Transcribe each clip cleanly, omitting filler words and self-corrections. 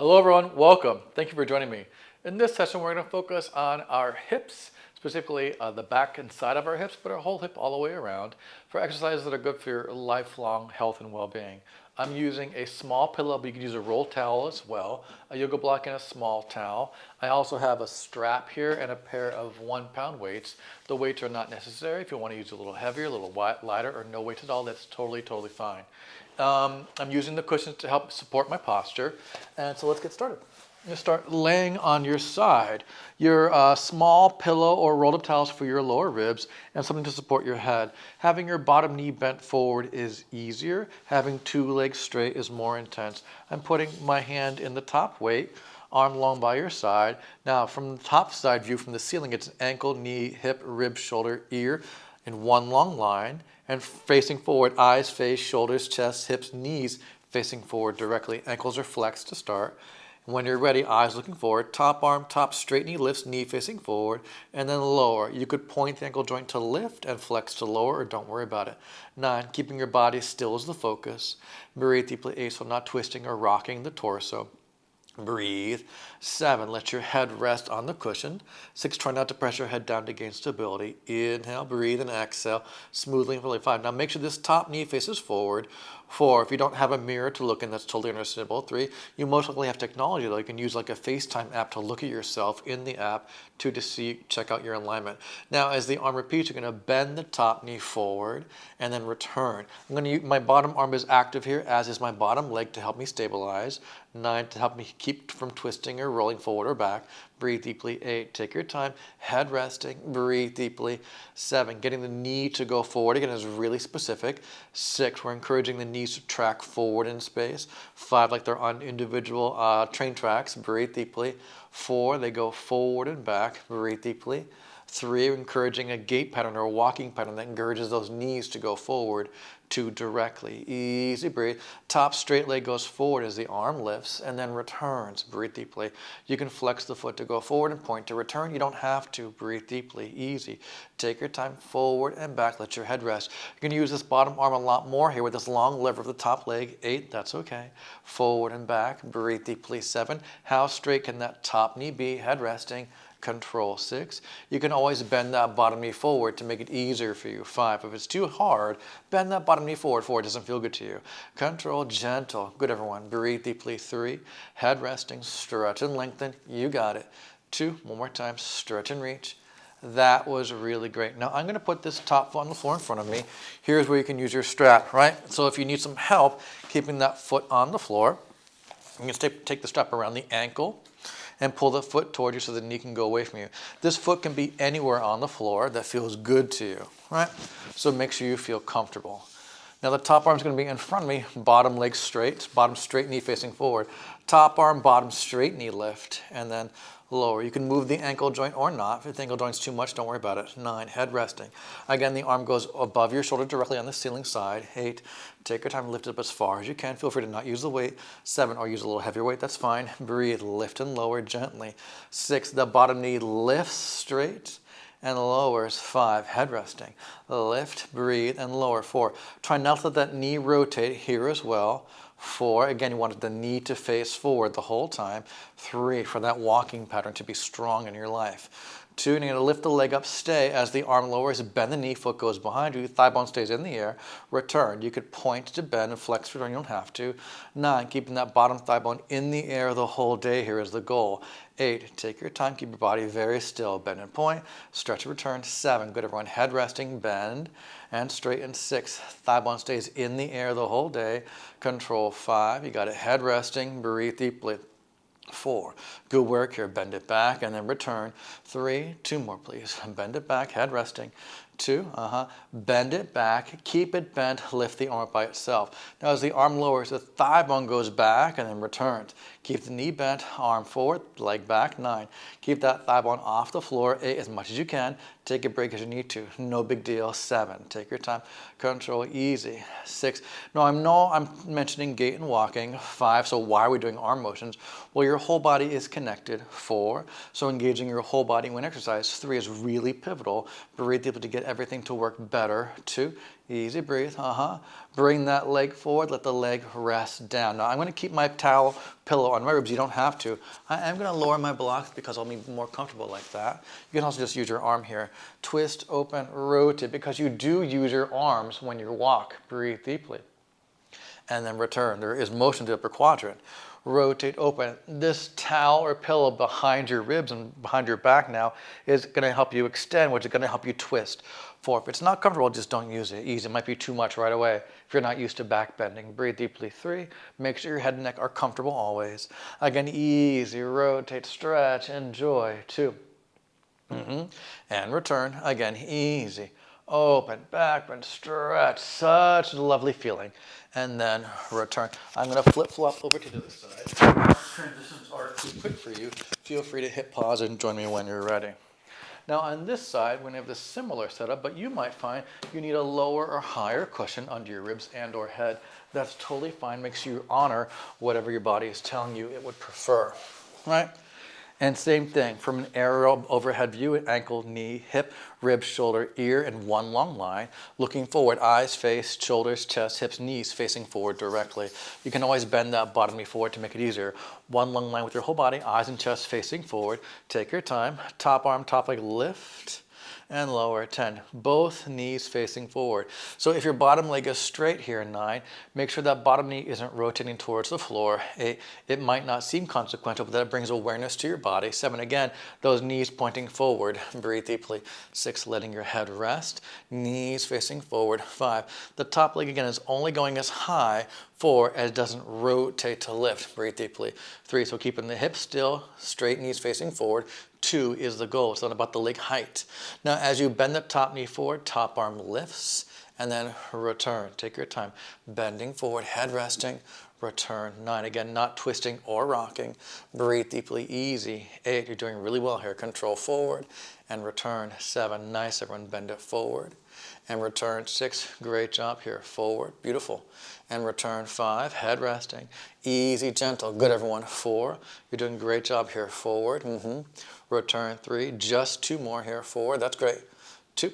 Hello everyone, welcome. Thank you for joining me. In this session, we're going to focus on our hips, specifically the back and side of our hips, but our whole hip all the way around for exercises that are good for your lifelong health and well-being. I'm using a small pillow, but you can use a roll towel as well, a yoga block and a small towel. I also have a strap here and a pair of 1 pound weights. The weights are not necessary. If you want to use a little heavier, a little lighter, or no weights at all, that's totally fine. I'm using the cushions to help support my posture. And so let's get started. You start laying on your side. Your small pillow or rolled up towels for your lower ribs and something to support your head. Having your bottom knee bent forward is easier. Having 2 legs straight is more intense. I'm putting my hand in the top weight, arm long by your side. Now from the top side view from the ceiling, it's ankle, knee, hip, rib, shoulder, ear in one long line and facing forward, eyes, face, shoulders, chest, hips, knees facing forward directly. Ankles are flexed to start. When you're ready, eyes looking forward, top arm, top straight knee lifts, knee facing forward, and then lower. You could point the ankle joint to lift and flex to lower, or don't worry about it. 9, keeping your body still is the focus. Breathe deeply. 8, so not twisting or rocking the torso. Breathe. 7, let your head rest on the cushion. 6, try not to press your head down to gain stability. Inhale, breathe, and exhale smoothly and fully. 5, now make sure this top knee faces forward. 4, if you don't have a mirror to look in, that's totally understandable. 3, you most likely have technology, though. You can use like a FaceTime app to look at yourself in the app to check out your alignment. Now, as the arm repeats, you're going to bend the top knee forward and then return. I'm going to use, my bottom arm is active here, as is my bottom leg to help me stabilize. 9, to help me keep from twisting or rolling forward or back. Breathe deeply. 8, take your time, head resting, breathe deeply. 7, getting the knee to go forward again is really specific. 6, we're encouraging the knees to track forward in space. 5, like they're on individual train tracks, breathe deeply. 4, they go forward and back, breathe deeply. 3, encouraging a gait pattern or a walking pattern that encourages those knees to go forward. 2, directly. Easy breathe. Top straight leg goes forward as the arm lifts and then returns. Breathe deeply. You can flex the foot to go forward and point to return. You don't have to. Breathe deeply. Easy. Take your time forward and back. Let your head rest. You're going to use this bottom arm a lot more here with this long lever of the top leg. 8, that's okay. Forward and back. Breathe deeply. 7, how straight can that top knee be? Head resting. Control. 6, you can always bend that bottom knee forward to make it easier for you. 5, if it's too hard, bend that bottom knee forward. 4, it doesn't feel good to you. Control. Gentle. Good, everyone. Breathe deeply. 3, head resting, stretch and lengthen. You got it. 2, one more time, stretch and reach. That was really great. Now I'm going to put this top foot on the floor in front of me. Here's where you can use your strap, right? So if you need some help keeping that foot on the floor, you can take the strap around the ankle and pull the foot toward you so the knee can go away from you. This foot can be anywhere on the floor that feels good to you, right? So make sure you feel comfortable. Now the top arm's going to be in front of me, bottom leg straight, bottom straight knee facing forward. Top arm, bottom straight knee lift, and then lower. You can move the ankle joint or not. If the ankle joint's too much, don't worry about it. 9, head resting. Again, the arm goes above your shoulder directly on the ceiling side. 8, take your time to lift it up as far as you can. Feel free to not use the weight. 7, or use a little heavier weight, that's fine. Breathe, lift and lower gently. 6, the bottom knee lifts straight and lowers. 5, head resting. Lift, breathe, and lower. 4, try not to let that knee rotate here as well. 4, again, you wanted the knee to face forward the whole time. 3, for that walking pattern to be strong in your life. 2, you're going to lift the leg up, stay as the arm lowers, bend the knee, foot goes behind you, thigh bone stays in the air, return. You could point to bend and flex, return, you don't have to. 9, keeping that bottom thigh bone in the air the whole day here is the goal. 8, take your time, keep your body very still, bend and point, stretch and return. 7, good everyone, head resting, bend and straighten. 6, thigh bone stays in the air the whole day. Control. 5, you got it, head resting, breathe deeply. 4, good work here, bend it back and then return. 3, 2 more please, bend it back, head resting. 2, bend it back, keep it bent, lift the arm up by itself. Now as the arm lowers, the thigh bone goes back and then returns. Keep the knee bent, arm forward, leg back. 9, keep that thigh bone off the floor. 8, as much as you can, take a break as you need to, no big deal. 7, take your time, control, easy. 6, no, I'm mentioning gait and walking. 5, so why are we doing arm motions? Well, your whole body is connected. 4, so engaging your whole body when exercise. 3 is really pivotal. Breathe deeply to get everything to work better. 2, easy breathe, Bring that leg forward, let the leg rest down. Now I'm gonna keep my towel pillow on my ribs, you don't have to. I am gonna lower my blocks because I'll be more comfortable like that. You can also just use your arm here. Twist, open, rotate, because you do use your arms when you walk. Breathe deeply. And then return. There is motion to the upper quadrant. Rotate, open. This towel or pillow behind your ribs and behind your back now is going to help you extend, which is going to help you twist. 4, if it's not comfortable, just don't use it. Easy. It might be too much right away if you're not used to back bending. Breathe deeply. 3, make sure your head and neck are comfortable always. Again, easy. Rotate, stretch, enjoy. 2. And return. Again, easy. Open, back bend, stretch. Such a lovely feeling. And then return. I'm going to flip-flop over to the other side. Transitions are too quick for you. Feel free to hit pause and join me when you're ready. Now on this side, we're going to have this similar setup, but you might find you need a lower or higher cushion under your ribs and or head. That's totally fine. Makes you honor whatever your body is telling you it would prefer. Right? And same thing, from an aerial overhead view, ankle, knee, hip, rib, shoulder, ear, in one long line. Looking forward, eyes, face, shoulders, chest, hips, knees facing forward directly. You can always bend that bottom knee forward to make it easier. One long line with your whole body, eyes and chest facing forward. Take your time. Top arm, top leg, lift. And lower. 10. Both knees facing forward. So if your bottom leg is straight here, 9, make sure that bottom knee isn't rotating towards the floor. 8, it might not seem consequential, but that brings awareness to your body. 7, again, those knees pointing forward. Breathe deeply. 6, letting your head rest. Knees facing forward. 5, the top leg again is only going as high. 4, as it doesn't rotate to lift. Breathe deeply. 3, so keeping the hips still, straight knees facing forward. 2 is the goal. It's not about the leg height. Now, as you bend the top knee forward, top arm lifts, and then return. Take your time. Bending forward, head resting, return. 9, again, not twisting or rocking. Breathe deeply, easy. 8, you're doing really well here. Control forward and return. 7, nice, everyone, bend it forward and return. 6, great job here. Forward, beautiful. And return. 5, head resting. Easy, gentle. Good, everyone. 4, you're doing a great job here. Forward. Return. 3, just 2 more here. Forward, that's great. 2,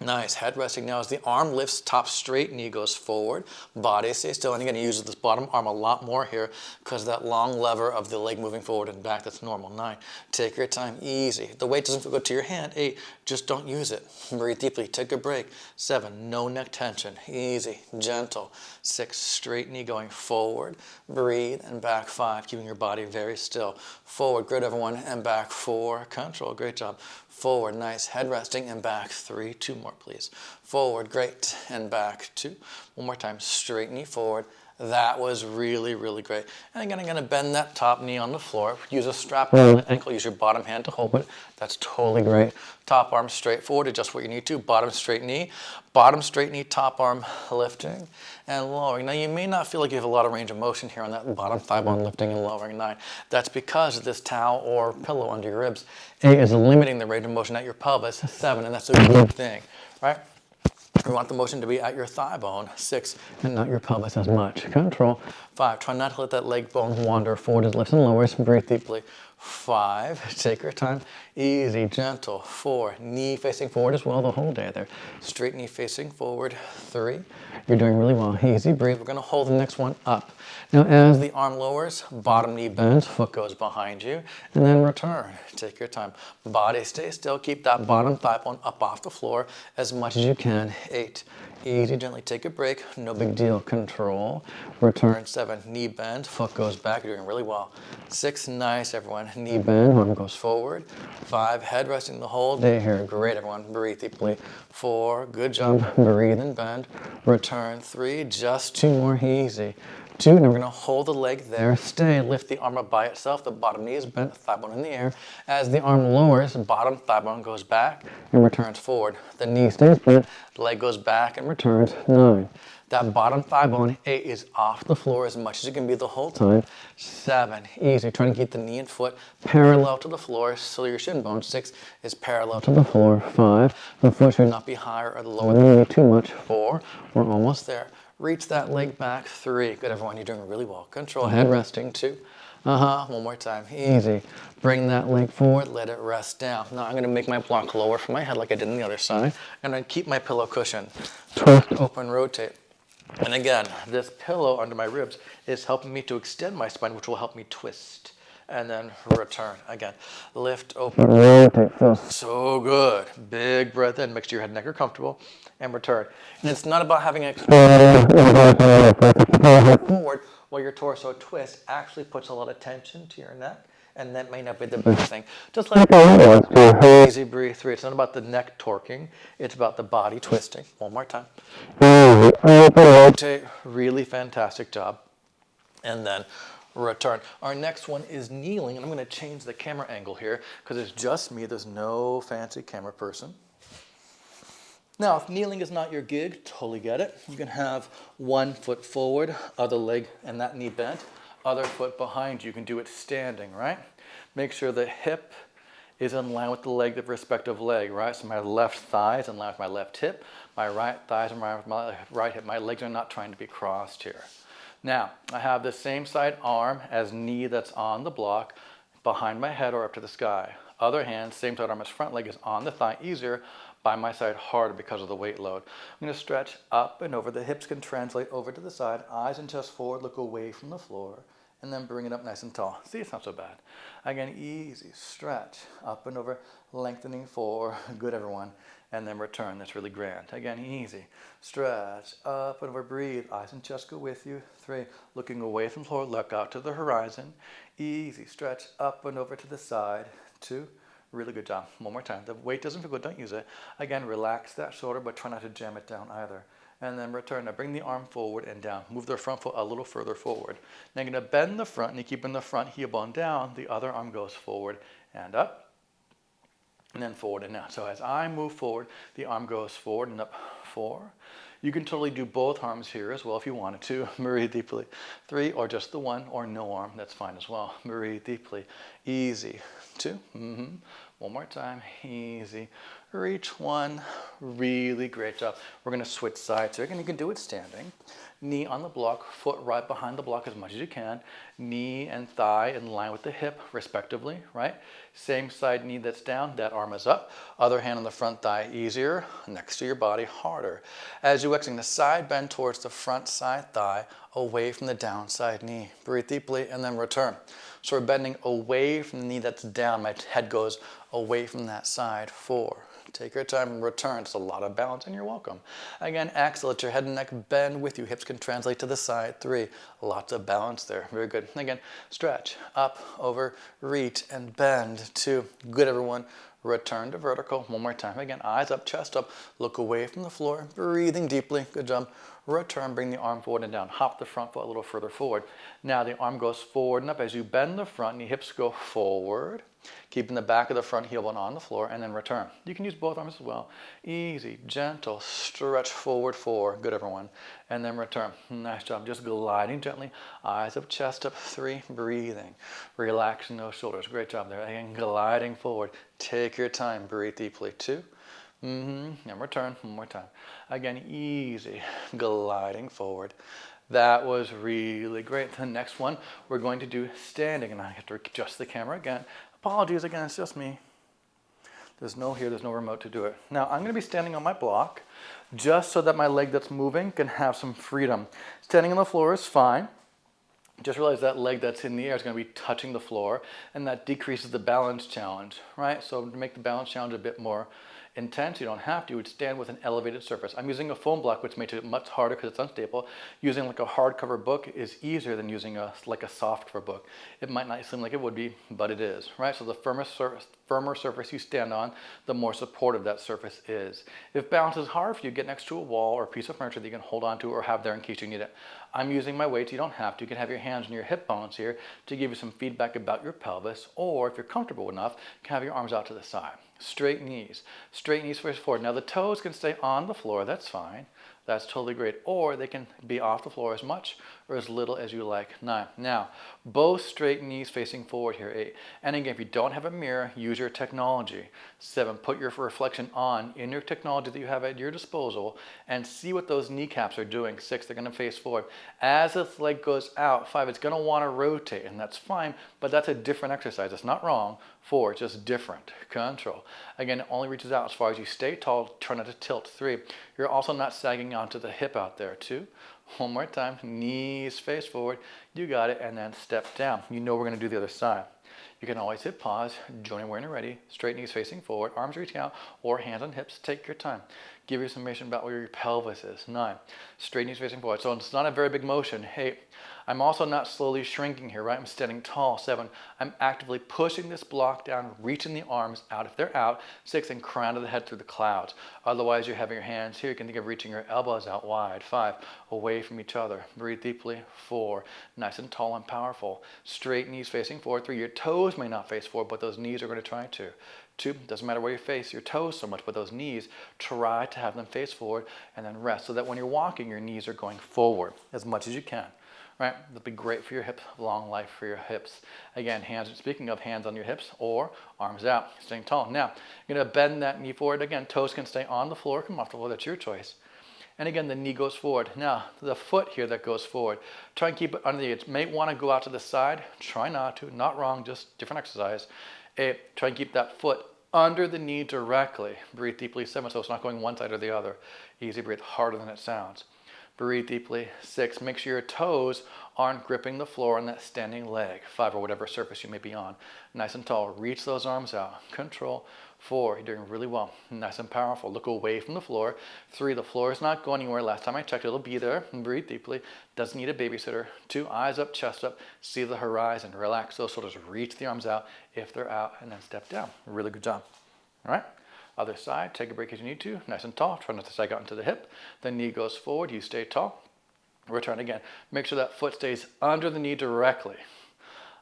nice, head resting. Now as the arm lifts, top straight, knee goes forward, body stays still, and you're going to use this bottom arm a lot more here because that long lever of the leg moving forward and back, that's normal. 9, take your time, easy. The weight doesn't go to your hand. 8, just don't use it. Breathe deeply, take a break. 7, no neck tension, easy, gentle. 6, straight knee going forward, breathe, and back. 5, keeping your body very still. Forward, good, everyone, and back. 4, control, great job. Forward, nice, head resting, and back. 3, 2 more, please. Forward, great, and back. 2, one more time, straight knee forward. That was really, really great. And again, I'm going to bend that top knee on the floor. Use a strap on the ankle. Use your bottom hand to hold it. That's totally great. Top arm straight forward, adjust what you need to. Bottom straight knee, top arm lifting and lowering. Now you may not feel like you have a lot of range of motion here on that bottom thigh bone lifting and lowering. 9. That's because of this towel or pillow under your ribs. 8 is limiting the range of motion at your pelvis. 7, and that's a good thing, right? We want the motion to be at your thigh bone. 6, and not your pelvis as much. Control. 5, try not to let that leg bone wander forward as lifts and lowers. Breathe deeply. 5, take your time. Easy, gentle. 4, knee facing forward as well the whole day there. Straight knee facing forward. 3, you're doing really well. Easy, breathe. We're going to hold the next one up. Now as the arm lowers, bottom knee bends, foot goes behind you, and then return. Take your time. Body stay still. Keep that bottom thigh bone up off the floor as much as you can. 8, easy, gently take a break. No big deal. Control. Return. 7, knee bend, foot goes back. You're doing really well. 6, nice, everyone. Knee bend, arm goes forward. 5, head resting the whole day here. Great, everyone. Breathe deeply. 4, good job. Breathe and bend. Return. 3, just 2 more. Easy. 2, now we're going to hold the leg there. Stay, lift the arm up by itself. The bottom knee is bent, thigh bone in the air. As the arm lowers, bottom thigh bone goes back and returns forward. The knee stays bent, the leg goes back and returns. 9. That bottom thigh bone, 8, is off the floor as much as it can be the whole time. 7, easy. Trying to keep the knee and foot parallel to the floor so your shin bone. 6 is parallel to the floor. 5, the foot should not be higher or lower than the knee too much. 4, we're almost there. Reach that leg back. 3, good, everyone, you're doing really well. Control, head resting. 2, One more time. Easy. Bring that leg forward, let it rest down. Now I'm going to make my block lower from my head like I did on the other side. And then keep my pillow cushion. Twist, open, rotate. And again, this pillow under my ribs is helping me to extend my spine, which will help me twist. And then return. Again, lift, open, rotate. Feels so good. Big breath in. Make sure your head and neck are comfortable. And return. And it's not about having it forward while your torso twists actually puts a lot of tension to your neck. And that may not be the best thing. Just like easy breathe through. It's not about the neck torquing. It's about the body twisting. One more time. Rotate. Really fantastic job. And then return. Our next one is kneeling. And I'm going to change the camera angle here because it's just me. There's no fancy camera person. Now, if kneeling is not your gig, totally get it. You can have one foot forward, other leg and that knee bent, other foot behind you. You can do it standing, right? Make sure the hip is in line with the leg, the respective leg, right? So my left thigh is in line with my left hip, my right thigh is in line with my right hip. My legs are not trying to be crossed here. Now, I have the same side arm as knee that's on the block behind my head or up to the sky. Other hand, same side arm as front leg is on the thigh, easier. By my side harder because of the weight load. I'm going to stretch up and over. The hips can translate over to the side. Eyes and chest forward, look away from the floor. And then bring it up nice and tall. See, it's not so bad. Again, easy. Stretch up and over, lengthening forward. Good, everyone. And then return. That's really grand. Again, easy. Stretch up and over. Breathe. Eyes and chest go with you. 3. Looking away from the floor. Look out to the horizon. Easy. Stretch up and over to the side. 2. Really good job. One more time. The weight doesn't feel good, don't use it. Again, relax that shoulder, but try not to jam it down either. And then return. Now bring the arm forward and down. Move the front foot a little further forward. Now you're going to bend the front, and you keep in the front heel bone down. The other arm goes forward and up, and then forward and down. So as I move forward, the arm goes forward and up. 4. You can totally do both arms here as well if you wanted to. Breathe deeply. 3, or just the one, or no arm. That's fine as well. Breathe deeply. Easy. 2. One more time. Easy. Reach 1. Really great job. We're going to switch sides here. Again, you can do it standing. Knee on the block, foot right behind the block as much as you can. Knee and thigh in line with the hip, respectively, right? Same side knee that's down, that arm is up. Other hand on the front thigh, easier. Next to your body, harder. As you exhale, the side bend towards the front side thigh, away from the downside knee. Breathe deeply and then return. So we're bending away from the knee that's down. My head goes away from that side. 4. Take your time and return. It's a lot of balance and you're welcome. Again, exhale, let your head and neck bend with you. Hips can translate to the side. 3. Lots of balance there. Very good. Again, stretch, up, over, reach, and bend. 2. Good, everyone. Return to vertical. One more time. Again, eyes up, chest up. Look away from the floor. Breathing deeply. Good job. Return, bring the arm forward and down. Hop the front foot a little further forward. Now the arm goes forward and up. As you bend the front, the hips go forward. Keeping the back of the front heel bone on the floor and then return. You can use both arms as well. Easy, gentle, stretch forward, 4. Good, everyone. And then return. Nice job. Just gliding gently. Eyes up, chest up. 3. Breathing. Relaxing those shoulders. Great job there. Again, gliding forward. Take your time. Breathe deeply. 2. And return. One more time. Again, easy, gliding forward. That was really great. The next one we're going to do standing, and I have to adjust the camera again. Apologies again, it's just me. There's no remote to do it. Now I'm going to be standing on my block just so that my leg that's moving can have some freedom. Standing on the floor is fine. Just realize that leg that's in the air is going to be touching the floor, and that decreases the balance challenge, right? So to make the balance challenge a bit more intense, you don't have to. You would stand with an elevated surface. I'm using a foam block, which makes it much harder because it's unstable. Using like a hardcover book is easier than using a soft cover book. It might not seem like it would be, but it is, right? So the firmer surface you stand on, the more supportive that surface is. If balance is hard for you, get next to a wall or a piece of furniture that you can hold on to or have there in case you need it. I'm using my weights. You don't have to. You can have your hands on your hip bones here to give you some feedback about your pelvis, or if you're comfortable enough, you can have your arms out to the side. Straight knees face forward. Now the toes can stay on the floor, that's fine. That's totally great. Or they can be off the floor as much or as little as you like. 9. Now, both straight knees facing forward here. 8. And again, if you don't have a mirror, use your technology. 7. Put your reflection on in your technology that you have at your disposal and see what those kneecaps are doing. 6. They're going to face forward. As this leg goes out, 5. It's going to want to rotate, and that's fine, but that's a different exercise. It's not wrong. 4. Just different. Control. Again, it only reaches out as far as you stay tall. Try not to tilt. 3. You're also not sagging onto the hip out there. 2. One more time. Knees face forward. You got it. And then step down. You know we're going to do the other side. You can always hit pause, join when you're ready, straight knees facing forward, arms reaching out, or hands on hips. Take your time. Give you some information about where your pelvis is. 9. Straight knees facing forward. So it's not a very big motion. 8. I'm also not slowly shrinking here, right? I'm standing tall. 7. I'm actively pushing this block down, reaching the arms out if they're out. 6. And crown of the head through the clouds. Otherwise, you're having your hands here. You can think of reaching your elbows out wide. 5. Away from each other. Breathe deeply. 4. Nice and tall and powerful. Straight knees facing forward. 3. Your toes may not face forward, but those knees are going to try to. 2. Doesn't matter where you face your toes so much, but those knees, try to have them face forward and then rest so that when you're walking, your knees are going forward as much as you can. Right? That'll be great for your hips, long life for your hips. Again, hands, speaking of hands on your hips or arms out, staying tall. Now, you're going to bend that knee forward. Again, toes can stay on the floor, come off the floor, that's your choice. And again, the knee goes forward. Now, the foot here that goes forward, try and keep it under the edge. May want to go out to the side. Try not to. Not wrong, just different exercise. 8, try and keep that foot under the knee directly. Breathe deeply. 7, so it's not going one side or the other. Easy breathe, harder than it sounds. Breathe deeply. 6, make sure your toes aren't gripping the floor on that standing leg. 5, or whatever surface you may be on. Nice and tall. Reach those arms out. Control. 4, you're doing really well. Nice and powerful. Look away from the floor. 3, the floor is not going anywhere. Last time I checked, it'll be there. Breathe deeply. Doesn't need a babysitter. 2, eyes up, chest up. See the horizon. Relax those shoulders. Reach the arms out if they're out, and then step down. Really good job. All right. Other side. Take a break as you need to. Nice and tall. Try not to sag out into the hip. The knee goes forward. You stay tall. Return again. Make sure that foot stays under the knee directly.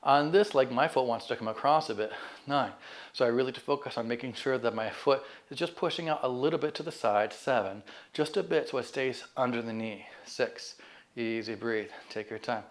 On this leg, my foot wants to come across a bit. 9. So I really need to focus on making sure that my foot is just pushing out a little bit to the side. 7. Just a bit so it stays under the knee. 6. Easy breathe. Take your time.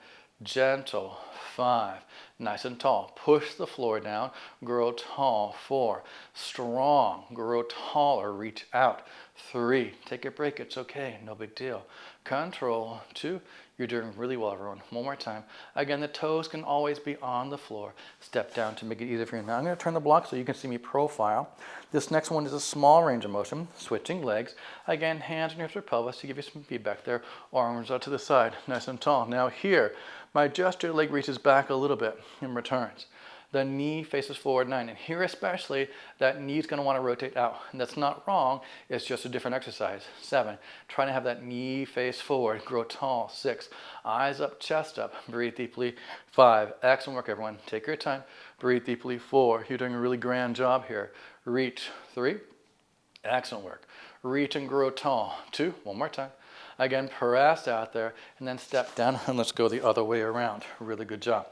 Gentle. 5. Nice and tall. Push the floor down. Grow tall. 4. Strong. Grow taller. Reach out. 3. Take a break. It's okay. No big deal. Control. 2. You're doing really well, everyone. One more time. Again, the toes can always be on the floor. Step down to make it easier for you. Now I'm going to turn the block so you can see me profile. This next one is a small range of motion. Switching legs. Again, hands on your pelvis to give you some feedback there. Arms out to the side. Nice and tall. Now here, my gesture leg reaches back a little bit and returns. The knee faces forward 9. And here especially, that knee's going to want to rotate out. And that's not wrong. It's just a different exercise. 7. Trying to have that knee face forward. Grow tall. 6. Eyes up, chest up. Breathe deeply. 5. Excellent work, everyone. Take your time. Breathe deeply. 4. You're doing a really grand job here. Reach. 3. Excellent work. Reach and grow tall. 2. One more time. Again, press out there. And then step down. And let's go the other way around. Really good job.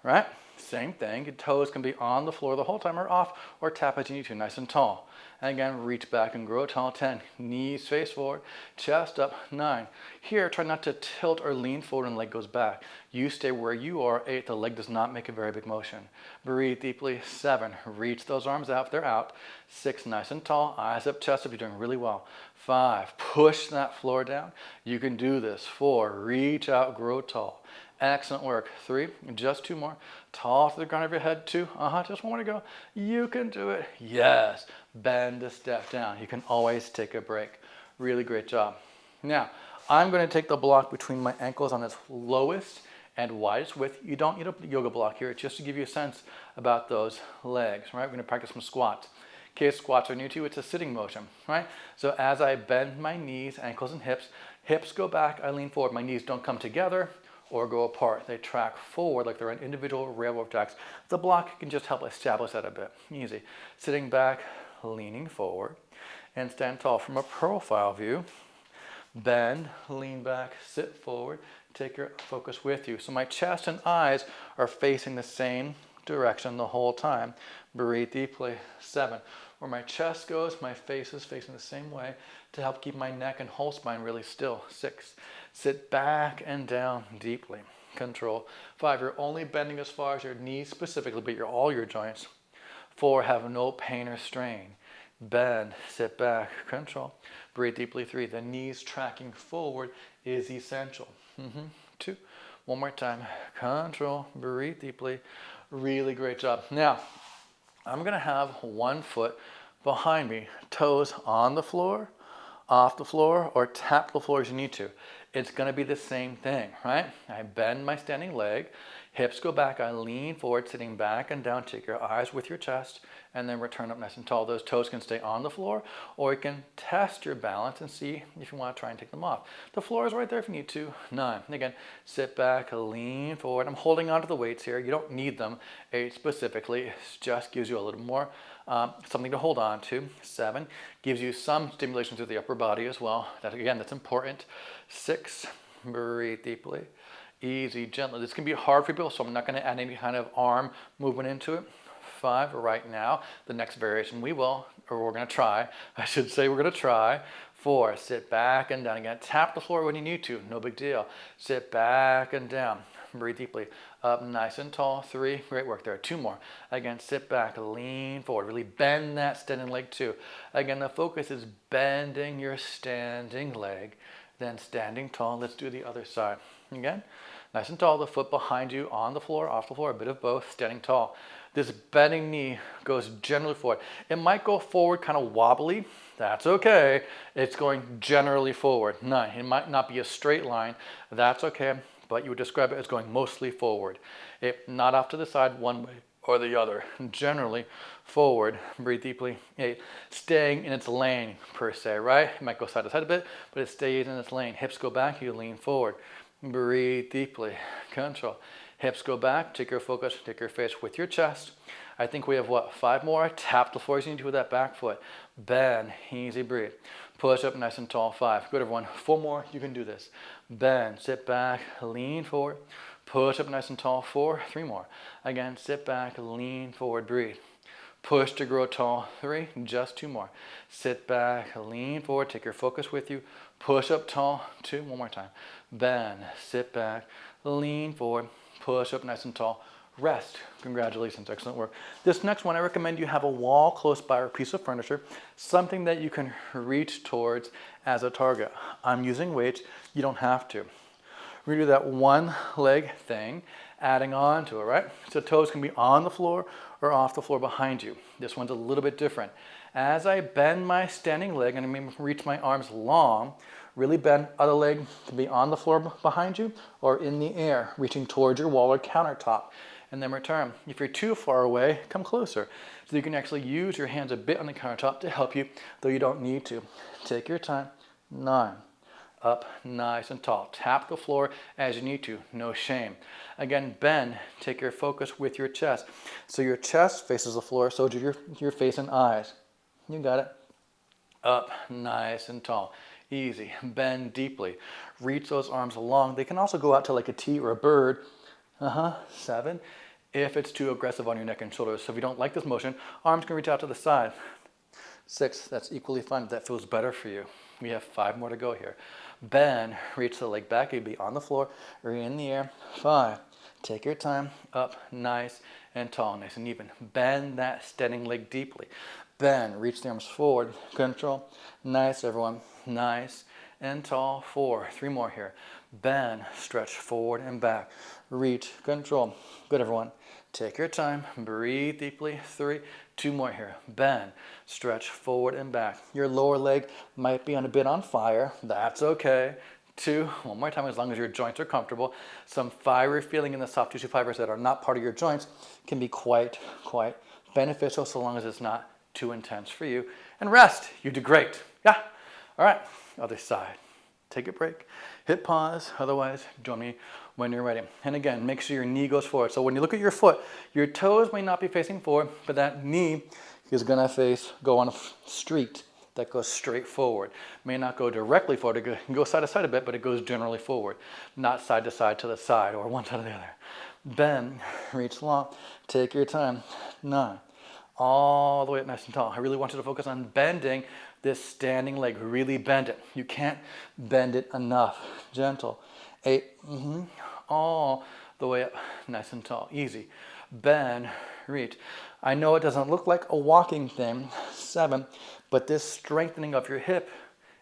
All right? Same thing. Your toes can be on the floor the whole time or off, or tap as you need to, nice and tall. And again, reach back and grow tall. 10. Knees face forward, chest up. 9. Here, try not to tilt or lean forward and leg goes back. You stay where you are. 8. The leg does not make a very big motion. Breathe deeply. 7. Reach those arms out if they're out. 6. Nice and tall. Eyes up, chest up. You're doing really well. 5. Push that floor down. You can do this. 4. Reach out, grow tall. Excellent work. 3. Just 2 more. Tall to the ground of your head. 2. Just 1 more to go. You can do it. Yes. Bend a step down. You can always take a break. Really great job. Now, I'm going to take the block between my ankles on its lowest and widest width. You don't need a yoga block here. It's just to give you a sense about those legs, right? We're going to practice some squats. In case squats are new to you, it's a sitting motion, right? So as I bend my knees, ankles, and hips go back, I lean forward. My knees don't come together or go apart. They track forward like they're on individual railroad tracks. The block can just help establish that a bit. Easy. Sitting back, leaning forward, and stand tall. From a profile view, bend, lean back, sit forward, take your focus with you. So my chest and eyes are facing the same direction the whole time. Breathe deeply. 7. Where my chest goes, my face is facing the same way to help keep my neck and whole spine really still. 6. Sit back and down deeply. Control. 5, you're only bending as far as your knees specifically, but all your joints. 4, have no pain or strain. Bend, sit back, control. Breathe deeply. 3, the knees tracking forward is essential. 2, one more time. Control, breathe deeply. Really great job. Now, I'm gonna have one foot behind me, toes on the floor, off the floor, or tap the floor as you need to. It's gonna be the same thing, right? I bend my standing leg, hips go back, I lean forward, sitting back and down, take your eyes with your chest, and then return up nice and tall. Those toes can stay on the floor, or you can test your balance and see if you wanna try and take them off. The floor is right there if you need to. 9, and again, sit back, lean forward. I'm holding onto the weights here. You don't need them. 8 specifically, it just gives you a little more something to hold on to. 7, gives you some stimulation through the upper body as well. That's important. 6, breathe deeply. Easy, gently. This can be hard for people, so I'm not going to add any kind of arm movement into it. 5, right now. The next variation we're going to try. I should say we're going to try. 4, sit back and down again. Tap the floor when you need to. No big deal. Sit back and down. Breathe deeply. Up nice and tall. 3, great work there. 2 more. Again, sit back, lean forward. Really bend that standing leg too. Again, the focus is bending your standing leg. Then standing tall. Let's do the other side. Again, nice and tall. The foot behind you, on the floor, off the floor, a bit of both. Standing tall. This bending knee goes generally forward. It might go forward kind of wobbly. That's okay. It's going generally forward. 9, it might not be a straight line. That's okay, but you would describe it as going mostly forward. Not off to the side one way or the other. Generally forward. Breathe deeply. 8, staying in its lane per se, right? It might go side to side a bit, but it stays in its lane. Hips go back, you lean forward. Breathe deeply. Control. Hips go back, take your focus, take your face with your chest. I think we have 5 more? Tap the floor as you need to with that back foot. Bend, easy breathe. Push up nice and tall. 5, good everyone. 4 more, you can do this. Bend, sit back, lean forward. Push up nice and tall. 4, 3 more. Again, sit back, lean forward, breathe. Push to grow tall. 3, just 2 more. Sit back, lean forward, take your focus with you. Push up tall. 2, one more time. Bend, sit back, lean forward. Push up nice and tall. Rest. Congratulations, excellent work. This next one, I recommend you have a wall close by or a piece of furniture, something that you can reach towards as a target. I'm using weights, you don't have to. We're gonna do that one leg thing, adding on to it, right? So toes can be on the floor or off the floor behind you. This one's a little bit different. As I bend my standing leg and I reach my arms long, really bend, other leg can be on the floor behind you or in the air, reaching towards your wall or countertop. And then return. If you're too far away, come closer. So you can actually use your hands a bit on the countertop to help you, though you don't need to. Take your time. 9. Up, nice and tall. Tap the floor as you need to, no shame. Again, bend, take your focus with your chest. So your chest faces the floor, so do your face and eyes. You got it. Up, nice and tall. Easy. Bend deeply. Reach those arms long. They can also go out to like a T or a bird. 7, if it's too aggressive on your neck and shoulders. So if you don't like this motion, arms can reach out to the side. 6, that's equally fine if that feels better for you. We have 5 more to go here. Bend, reach the leg back, you'd be on the floor or in the air. 5, take your time, up, nice and tall, nice and even. Bend that standing leg deeply. Bend, reach the arms forward, control. Nice everyone, nice and tall. 4, 3 more here. Bend, stretch forward and back. Reach, control. Good everyone. Take your time, breathe deeply. 3, 2 more here. Bend, stretch forward and back. Your lower leg might be a bit on fire. That's okay. 2, one more time, as long as your joints are comfortable. Some fiery feeling in the soft tissue fibers that are not part of your joints can be quite beneficial so long as it's not too intense for you. And rest. You did great. Yeah. All right. Other side. Take a break. Hit pause. Otherwise, join me when you're ready. And again, make sure your knee goes forward. So when you look at your foot, your toes may not be facing forward, but that knee is going to go on a street that goes straight forward. May not go directly forward. It can go side to side a bit, but it goes generally forward, not side to the side or one side to the other. Bend, reach long, take your time. 9, all the way up nice and tall. I really want you to focus on bending this standing leg, really bend it. You can't bend it enough. Gentle. 8, all the way up, nice and tall, easy. Bend, reach. I know it doesn't look like a walking thing, 7, but this strengthening of your hip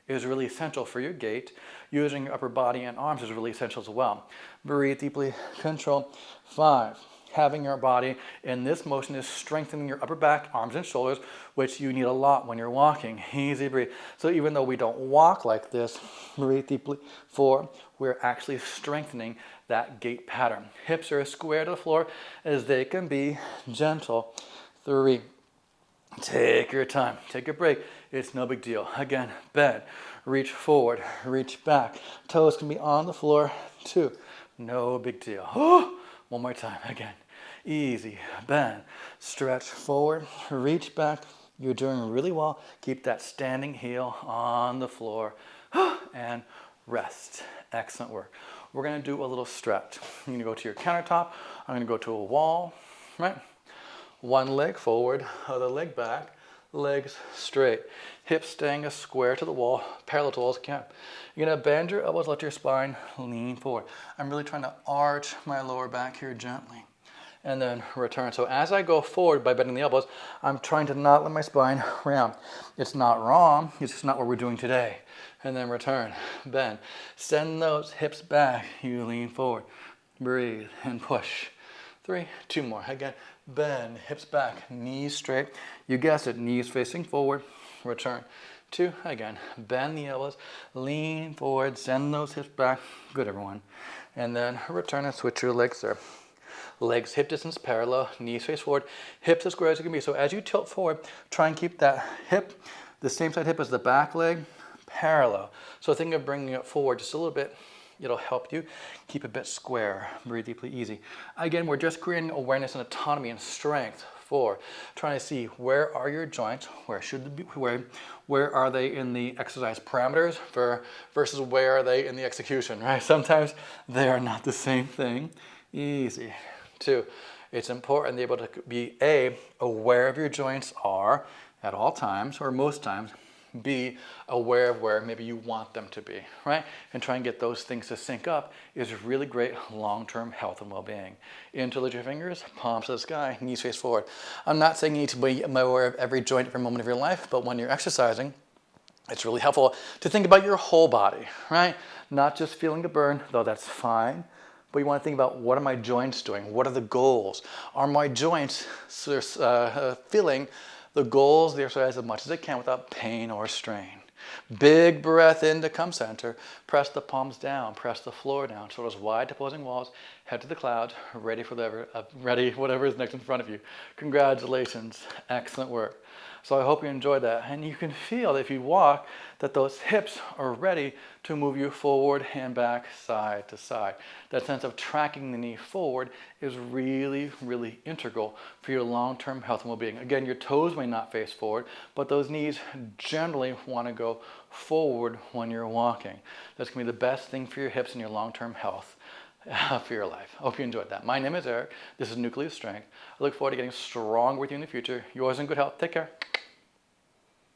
is really essential for your gait. Using your upper body and arms is really essential as well. Breathe deeply, control. 5, having your body in this motion is strengthening your upper back, arms and shoulders, which you need a lot when you're walking. Easy breathe. So even though we don't walk like this, breathe deeply. 4, we're actually strengthening that gait pattern. Hips are as square to the floor as they can be. Gentle. 3, take your time, take a break. It's no big deal. Again, bend, reach forward, reach back. Toes can be on the floor. 2, no big deal. One more time, again. Easy, bend, stretch forward, reach back. You're doing really well. Keep that standing heel on the floor and rest. Excellent work. We're gonna do a little stretch. You're gonna go to your countertop. I'm gonna go to a wall, right? One leg forward, other leg back, legs straight. Hips staying as square to the wall, parallel to the wall as you can. You're gonna bend your elbows, let your spine lean forward. I'm really trying to arch my lower back here gently. And then return. So as I go forward by bending the elbows, I'm trying to not let my spine round. It's not wrong, it's just not what we're doing today. And then return, bend. Send those hips back, you lean forward. Breathe and push. 3, 2 more. Again, bend, hips back, knees straight. You guessed it, knees facing forward. Return. 2, again, bend the elbows, lean forward, send those hips back. Good, everyone. And then return and switch your legs there. Legs hip distance parallel, knees face forward, hips as square as you can be. So as you tilt forward, try and keep that hip, the same side hip as the back leg, parallel. So think of bringing it forward just a little bit. It'll help you keep a bit square. Breathe deeply, easy. Again, we're just creating awareness and autonomy and strength. 4, trying to see where are your joints, where should they be, where are they in the exercise parameters versus where are they in the execution, right? Sometimes they are not the same thing. Easy. 2, it's important to be able to be aware of your joints are at all times or most times. B, aware of where maybe you want them to be, right? And try and get those things to sync up is really great long-term health and well-being. Interlace your fingers, palms to the sky, knees face forward. I'm not saying you need to be aware of every joint every moment of your life, but when you're exercising, it's really helpful to think about your whole body, right? Not just feeling a burn, though that's fine. But you want to think about, what are my joints doing? What are the goals? Are my joints filling the goals of the exercise as much as they can without pain or strain? Big breath in to come center. Press the palms down. Press the floor down. Shoulders wide to opposing walls. Head to the clouds. Ready for whatever is next in front of you. Congratulations. Excellent work. So I hope you enjoyed that. And you can feel that if you walk, that those hips are ready to move you forward and back, side to side. That sense of tracking the knee forward is really, really integral for your long-term health and well-being. Again, your toes may not face forward, but those knees generally want to go forward when you're walking. That's going to be the best thing for your hips and your long-term health. For your life. I hope you enjoyed that. My name is Eric. This is Nucleus Strength. I look forward to getting strong with you in the future. Yours in good health. Take care.